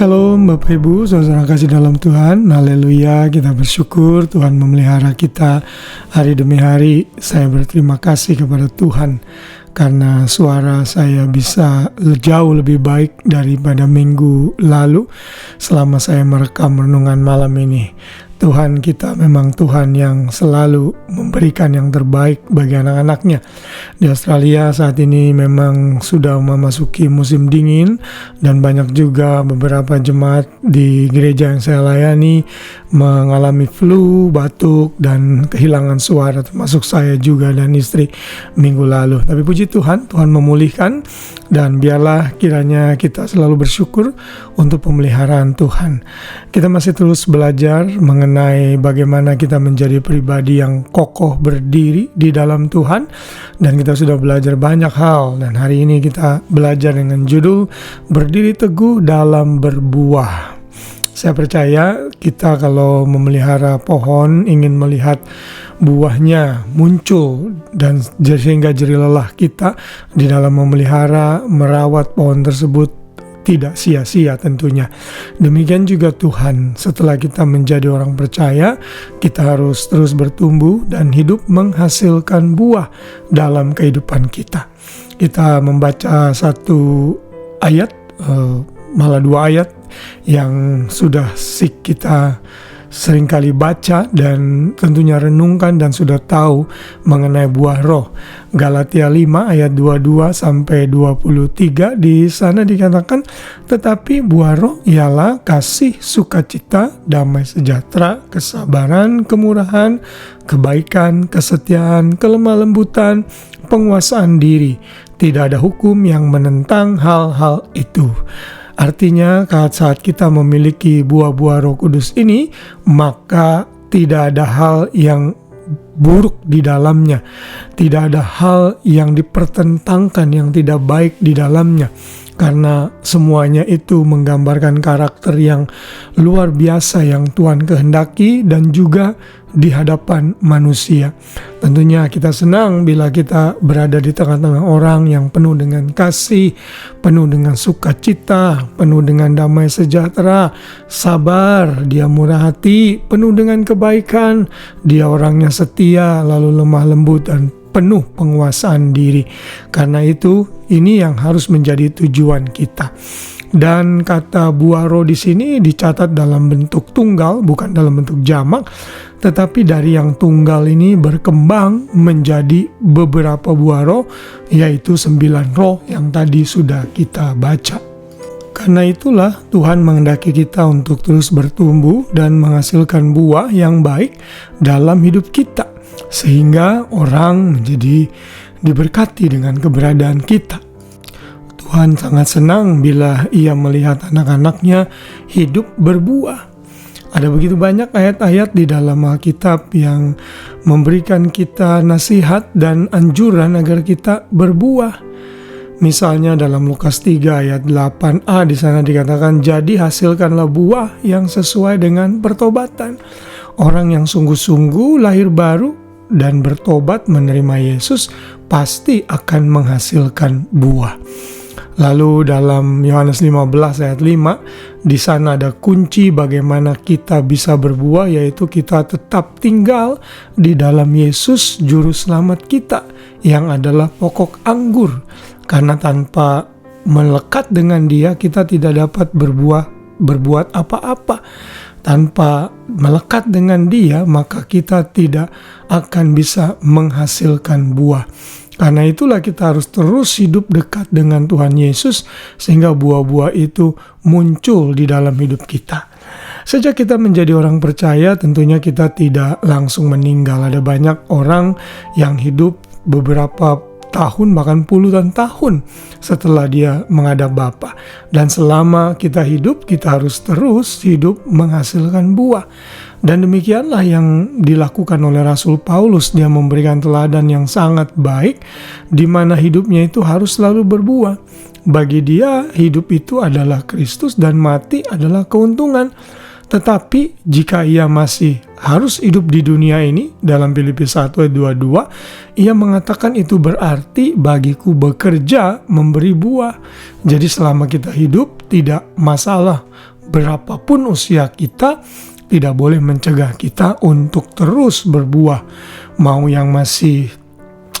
Shalom Bapak Ibu, saudara kasih dalam Tuhan. Haleluya, kita bersyukur Tuhan memelihara kita hari demi hari. Saya berterima kasih kepada Tuhan karena suara saya bisa jauh lebih baik daripada minggu lalu selama saya merekam renungan malam ini. Tuhan kita memang Tuhan yang selalu memberikan yang terbaik bagi anak-anaknya. Di Australia saat ini memang sudah memasuki musim dingin dan banyak juga beberapa jemaat di gereja yang saya layani mengalami flu, batuk, dan kehilangan suara, termasuk saya juga dan istri minggu lalu. Tapi puji Tuhan, Tuhan memulihkan, dan biarlah kiranya kita selalu bersyukur untuk pemeliharaan Tuhan. Kita masih terus belajar mengenai bagaimana kita menjadi pribadi yang kokoh berdiri di dalam Tuhan, dan kita sudah belajar banyak hal, dan hari ini kita belajar dengan judul berdiri teguh dalam berbuah. Saya percaya kita kalau memelihara pohon ingin melihat buahnya muncul, dan sehingga jerih lelah kita di dalam memelihara, merawat pohon tersebut tidak sia-sia tentunya. Demikian juga Tuhan, setelah kita menjadi orang percaya, kita harus terus bertumbuh dan hidup menghasilkan buah dalam kehidupan kita. Kita membaca satu ayat, malah dua ayat yang sudah kita seringkali baca dan tentunya renungkan dan sudah tahu mengenai buah roh. Galatia 5 ayat 22 sampai 23, di sana dikatakan, tetapi buah roh ialah kasih, sukacita, damai sejahtera, kesabaran, kemurahan, kebaikan, kesetiaan, kelemah lembutan, penguasaan diri. Tidak ada hukum yang menentang hal-hal itu. Artinya saat kita memiliki buah-buah Roh Kudus ini, maka tidak ada hal yang buruk di dalamnya. Tidak ada hal yang dipertentangkan, yang tidak baik di dalamnya. Karena semuanya itu menggambarkan karakter yang luar biasa yang Tuhan kehendaki dan juga di hadapan manusia. Tentunya kita senang bila kita berada di tengah-tengah orang yang penuh dengan kasih, penuh dengan sukacita, penuh dengan damai sejahtera, sabar, dia murah hati, penuh dengan kebaikan, dia orangnya setia, lalu lemah lembut dan penuh penguasaan diri. Karena itu, ini yang harus menjadi tujuan kita. Dan kata buah roh di sini dicatat dalam bentuk tunggal, bukan dalam bentuk jamak, tetapi dari yang tunggal ini berkembang menjadi beberapa buah roh, yaitu 9 roh yang tadi sudah kita baca. Karena itulah Tuhan menghendaki kita untuk terus bertumbuh dan menghasilkan buah yang baik dalam hidup kita, sehingga orang menjadi diberkati dengan keberadaan kita. Tuhan sangat senang bila Ia melihat anak-anaknya hidup berbuah. Ada begitu banyak ayat-ayat di dalam Alkitab yang memberikan kita nasihat dan anjuran agar kita berbuah. Misalnya dalam Lukas 3 ayat 8a, di sana dikatakan, jadi hasilkanlah buah yang sesuai dengan pertobatan. Orang yang sungguh-sungguh lahir baru dan bertobat menerima Yesus pasti akan menghasilkan buah. Lalu dalam Yohanes 15 ayat 5, di sana ada kunci bagaimana kita bisa berbuah, yaitu kita tetap tinggal di dalam Yesus juru selamat kita yang adalah pokok anggur. Karena tanpa melekat dengan Dia, kita tidak dapat berbuat apa-apa. Tanpa melekat dengan Dia, maka kita tidak akan bisa menghasilkan buah. Karena itulah kita harus terus hidup dekat dengan Tuhan Yesus, sehingga buah-buah itu muncul di dalam hidup kita. Sejak kita menjadi orang percaya, tentunya kita tidak langsung meninggal. Ada banyak orang yang hidup beberapa tahun, bahkan puluhan tahun setelah dia menghadap Bapa. Dan selama kita hidup, kita harus terus hidup menghasilkan buah. Dan demikianlah yang dilakukan oleh Rasul Paulus. Dia memberikan teladan yang sangat baik, di mana hidupnya itu harus selalu berbuah. Bagi dia, hidup itu adalah Kristus dan mati adalah keuntungan. Tetapi jika ia masih harus hidup di dunia ini, dalam Filipi 1 ayat 22, ia mengatakan itu berarti bagiku bekerja memberi buah. Jadi selama kita hidup tidak masalah berapapun usia kita, tidak boleh mencegah kita untuk terus berbuah. Mau yang masih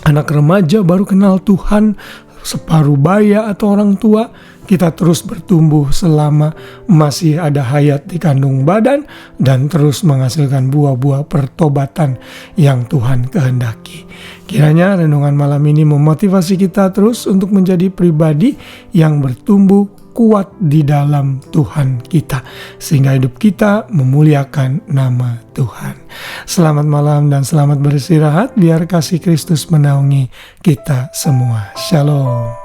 anak remaja baru kenal Tuhan, separuh baya atau orang tua, kita terus bertumbuh selama masih ada hayat di kandung badan dan terus menghasilkan buah-buah pertobatan yang Tuhan kehendaki. Kiranya renungan malam ini memotivasi kita terus untuk menjadi pribadi yang bertumbuh kuat di dalam Tuhan kita, sehingga hidup kita memuliakan nama Tuhan. Selamat malam dan selamat beristirahat, biar kasih Kristus menaungi kita semua. Shalom.